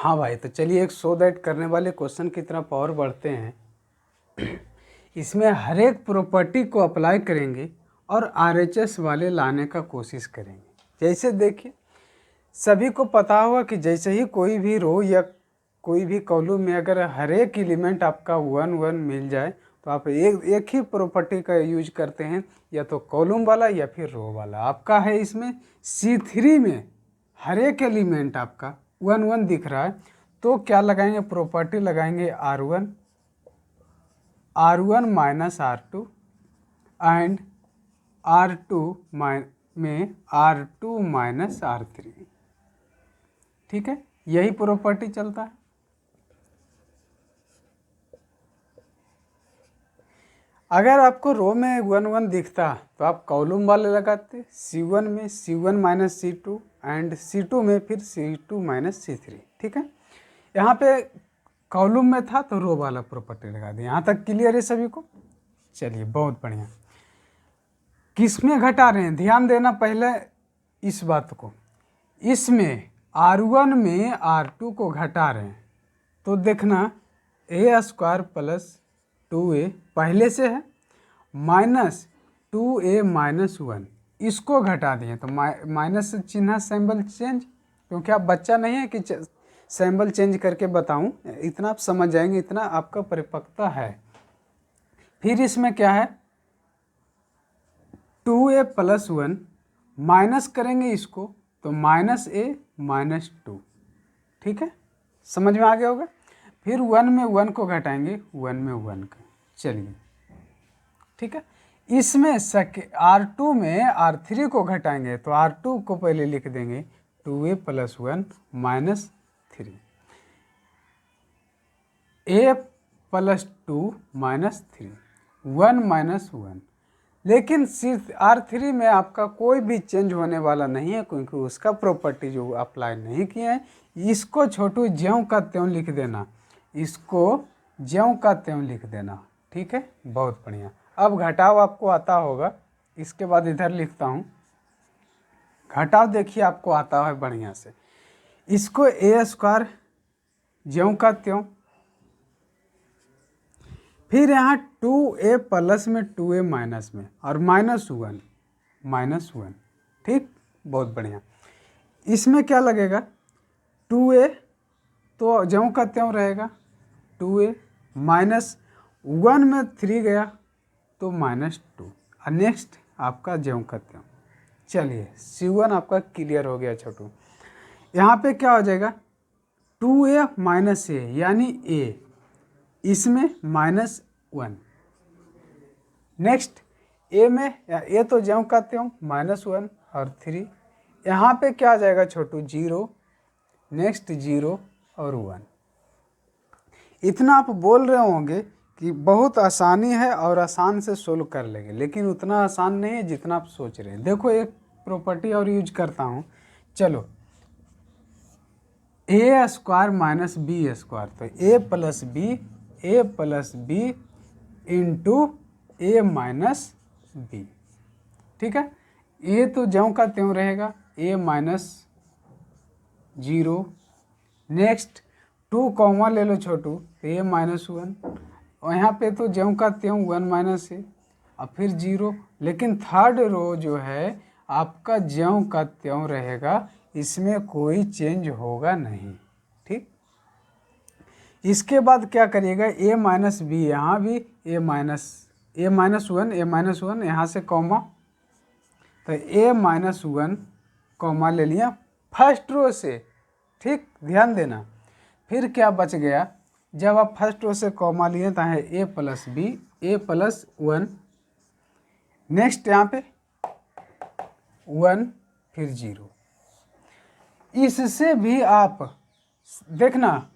हाँ भाई, तो चलिए एक सो दैट करने वाले क्वेश्चन की तरफ और बढ़ते हैं। इसमें हर एक प्रॉपर्टी को अप्लाई करेंगे और आरएचएस वाले लाने का कोशिश करेंगे। जैसे देखिए, सभी को पता होगा कि जैसे ही कोई भी रो या कोई भी कॉलम में अगर हर एक एलिमेंट आपका 1 1 मिल जाए तो आप एक ही प्रॉपर्टी का यूज करते हैं, या तो कॉलम वाला या फिर रो वाला। आपका है इसमें C3 में हर एक एलिमेंट आपका 1 1 दिख रहा है, तो क्या लगाएंगे, प्रॉपर्टी लगाएंगे R1 minus R2 and R2 में R2 माइनस R3। ठीक है, यही प्रॉपर्टी चलता है। अगर आपको रो में 1 1 दिखता तो आप कॉलम वाले लगाते, C1 में C1 minus C2 and C2 में फिर C2 माइनस C3। ठीक है, यहाँ पे कॉलम में था तो रो वाला प्रॉपर्टी लगा दी। यहाँ तक क्लियर है सभी को? चलिए, बहुत बढ़िया। किस में घटा रहे हैं, ध्यान देना पहले इस बात को। इसमें R1 में R2 को घटा रहे हैं तो देखना A² प्लस 2A पहले से है, माइनस 2A माइनस 1 इसको घटा दिए तो माइनस चिन्ह सिंबल चेंज, क्योंकि आप बच्चा नहीं है कि सिंबल चेंज करके बताऊं, इतना आप समझ जाएंगे, इतना आपका परिपक्वता है। फिर इसमें क्या है, 2A प्लस 1 माइनस करेंगे इसको तो माइनस A माइनस 2। ठीक है, समझ में आ गया होगा। फिर 1 में 1 को घटाएंगे, 1 में 1 का। चलिए, ठीक है, इसमें R2 में R3 को घटाएंगे तो R2 को पहले लिख देंगे 2A plus 1 minus 3, A plus 2 minus 3, 1 minus 1। लेकिन सिर्फ R3 में आपका कोई भी चेंज होने वाला नहीं है, क्योंकि उसका प्रॉपर्टी जो अप्लाई नहीं किए हैं। इसको छोटू ज्यों का त्यों लिख देना, इसको ज्यों का त्यों लिख देना। ठीक है, बहुत बढ़िया। अब घटाव आपको आता होगा, इसके बाद इधर लिखता हूँ घटाव। देखिए आपको आता है बढ़िया से। इसको A² ज्यों का त्यों, फिर यहाँ 2A प्लस में 2A माइनस में और माइनस 1। ठीक, बहुत बढ़िया। इसमें क्या लगेगा, 2A तो ज्यों का त्यों रहेगा, 2A माइनस 1 में 3 गया तो माइनस 2, और नेक्स्ट आपका ज्यों का त्यों। चलिए, C1 आपका क्लियर हो गया छोटू। यहाँ पे क्या हो जाएगा, 2A माइनस A यानी A, इसमें माइनस 1। नेक्स्ट A में A तो ज्यों का त्यों माइनस 1 और 3। यहाँ पे क्या आ जाएगा छोटू, 0, नेक्स्ट 0 और 1। इतना आप बोल रहे होंगे कि बहुत आसानी है और आसान से सोल्व कर लेंगे, लेकिन उतना आसान नहीं है जितना आप सोच रहे हैं। देखो, एक प्रॉपर्टी और यूज करता हूँ। चलो, A² माइनस B², तो A plus B into A minus B। ठीक है, A तो ज्यों का त्यों रहेगा, A माइनस 0। नेक्स्ट 2 कॉमा ले लो छोटू, A माइनस 1, और यहाँ पे तो ज्यों का त्यों 1 माइनस A और फिर 0। लेकिन थर्ड रो जो है आपका ज्यों का त्यों रहेगा, इसमें कोई चेंज होगा नहीं। ठीक, इसके बाद क्या करिएगा, A माइनस B, यहाँ भी A माइनस 1 यहाँ से कॉमा, तो A माइनस 1 कॉमा ले लिया फर्स्ट रो से। ठीक, ध्यान देना। फिर क्या बच गया, जब आप फर्स्ट रो से कॉमा लिए तो है A plus B, A plus 1, next यहाँ पे 1 फिर 0। इससे भी आप देखना,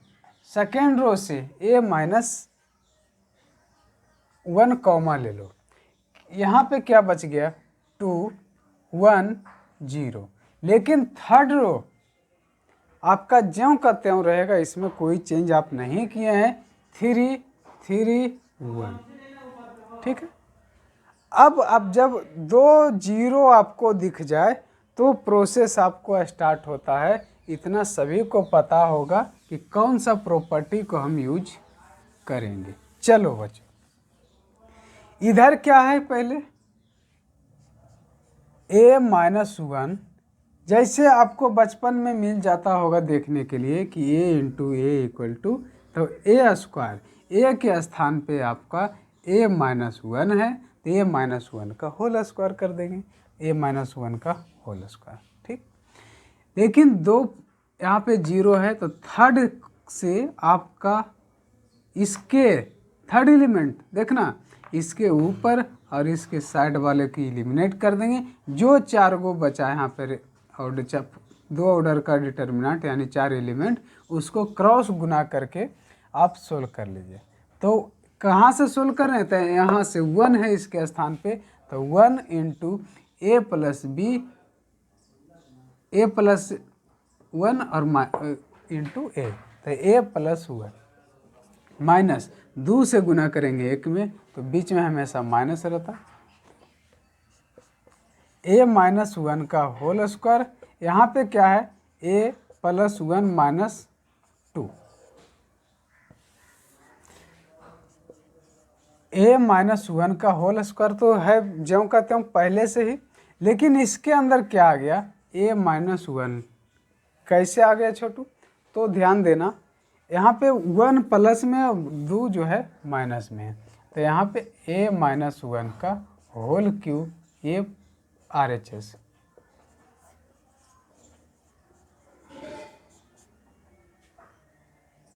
सेकेंड रो से A माइनस 1 कॉमा ले लो, यहाँ पे क्या बच गया, 2 1 0। लेकिन थर्ड रो आपका ज्यों का त्यों रहेगा, इसमें कोई चेंज आप नहीं किए हैं, 3 3 1। ठीक है, अब जब 2 0 आपको दिख जाए तो प्रोसेस आपको स्टार्ट होता है। इतना सभी को पता होगा कि कौन सा प्रॉपर्टी को हम यूज करेंगे। चलो बच्चों, इधर क्या है, पहले a माइनस 1, जैसे आपको बचपन में मिल जाता होगा देखने के लिए कि a into a equal to, तो a स्क्वायर, a के स्थान पे आपका a माइनस 1 है तो a माइनस 1 का होल स्क्वायर कर देंगे, a माइनस 1 का होल स्क्वायर। ठीक, लेकिन दो यहाँ पे 0 है तो थर्ड से आपका इसके थर्ड एलिमेंट देखना, इसके ऊपर और इसके साइड वाले की एलिमिनेट कर देंगे। जो 4 गो बचा है यहाँ पर ऑर्डर, 2 ऑर्डर का डिटर्मिनेंट यानी 4 एलिमेंट, उसको क्रॉस गुना करके आप सोल्व कर लीजिए। तो कहाँ से सोल्व कर रहे हैं, तो यहाँ से 1 है इसके स्थान पे, तो 1 इंटू ए प्लस बी, ए प्लस 1 और इंटू ए, तो ए प्लस 1 माइनस 2 से गुना करेंगे 1 में, तो बीच में हमेशा माइनस रहता, a माइनस 1 का होल स्क्वायर। यहाँ पे क्या है, a plus 1 minus 2, a minus 1 का होल स्क्वायर तो है ज्यों का त्यों पहले से ही, लेकिन इसके अंदर क्या आ गया, a माइनस 1 कैसे आ गया छोटू, तो ध्यान देना यहाँ पे 1 प्लस में, 2 जो है माइनस में है, तो यहाँ पे a माइनस 1 का होल क्यूब, ये RHS